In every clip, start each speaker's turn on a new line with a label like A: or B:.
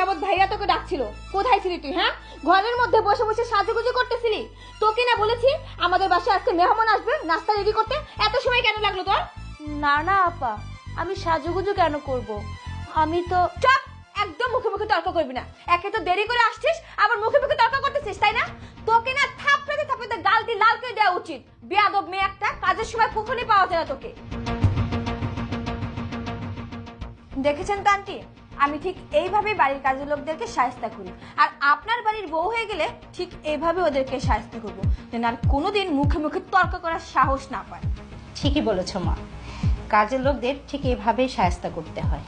A: যাবত ভাইয়া তোকে ডাকছিল, কোথায় ছিলি তুই? হ্যাঁ, ঘরের মধ্যে বসে বসে সাজুগুজু করতেছিলি। তোকে না বলেছি আমাদের বাসায় আজকে মেহমান আসবে, নাস্তা রেডি করতে? এত সময় কেন লাগলো তোর?
B: না না আপা, আমি সাজুগুজু কেন করব? আমি তো
A: চুপ, একদম মুখে মুখে তর্ক করবি না। একে তো দেরি করে আসছিস, আবার মুখে মুখে তর্ক করতেছিস, তাই না? তোকে না থাপড়াতে থাপড়াতে গালটি লাল করে দেওয়া উচিত। বেয়াদব মেয়ে একটা, কাজের সময় কখনই পাওয়া যায় না তোকে। দেখেছেন তো আন্টি, আমি ঠিক এইভাবেই বাড়ির কাজের লোকদেরকে শায়েস্তা করি। আর আপনার বাড়ির বউ হয়ে গেলে ঠিক এইভাবে ওদেরকে শায়েস্তা করবো, যেন আর কোনোদিন মুখে মুখে তর্ক করার সাহস না পায়।
C: ঠিকই বলেছ মা, কাজের লোকদের ঠিক এভাবেই শায়েস্তা করতে হয়।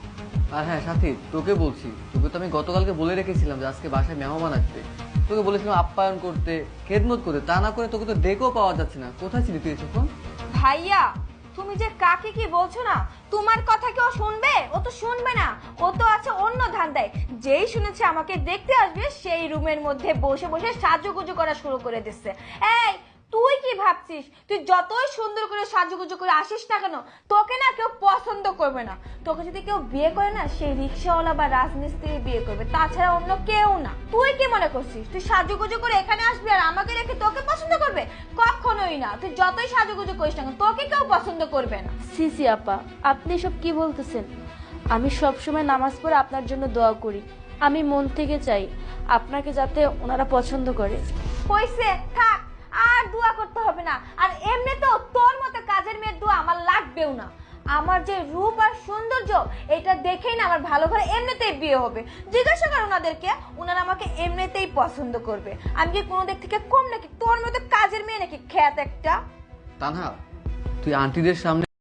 D: আর হ্যাঁ সাথী, তোকে বলছি, তোকে তো আমি গতকালকে বলে রেখেছিলাম যে আজকে বাসায় মেহমান আসবে। তোকে বলেছিলাম আপ্যায়ন করতে, খেদমত করতে, তা না করে তোকে তো ডেকেও পাওয়া যাচ্ছে না। কোথায় ছিলি তুই এতক্ষণ?
A: ভাইয়া, তুমি যে কাকে কি বলছো না, তোমার কথা কেউ শুনবে? ও তো শুনবে না, ও তো আছে অন্য ধান্দায়। যেই শুনেছে আমাকে দেখতে আসবে, সেই রুমের মধ্যে বসে বসে সাজুগুজু করা শুরু করে দিচ্ছে। এই, তুই কি ভাবছিস তুই যতই সুন্দর করে সাজুগুজু করে আসিস না কেন, তোকে না কেউ পছন্দ করবে না। তোকে যদি কেউ বিয়ে করে না, সেই রিক্সাওয়ালা বা রাজমিস্ত্রি বিয়ে করবে, তাছাড়া অন্য কেউ না। তুই কি মনে করছিস তুই সাজুগুজু করে এখানে আসবি আর আমাকে রেখে তোকে পছন্দ করবে? কখনোই না। তুই যতই সাজুগুজু করিস না কেন, তোকে কেউ পছন্দ করবে না।
B: সিসি আপা, আপনি সব কি বলতেছেন? আমি সব সময় নামাজ পড়ে আপনার জন্য দোয়া করি। আমি মন থেকে চাই আপনাকে যাতে ওনারা পছন্দ করে।
A: হইছে, থাক, আর দোয়া করতে হবে না। আর এমনিতেও তোর মতো কাজের মেয়ের দোয়া আমার লাগবেও না। আমার যে রূপ আর সৌন্দর্য, এটা দেখেই না আমার ভালো ঘরে এমনিতেই বিয়ে হবে। জিজ্ঞাসা কর ওনাদেরকে, ওনারা আমাকে এমনিতেই পছন্দ করবে। আমি কি কোনো দিক থেকে কম নাকি? তোর মতো কাজের মেয়ে নাকি খ্যাত একটা?
D: তানহা, তুই আন্টিদের সামনে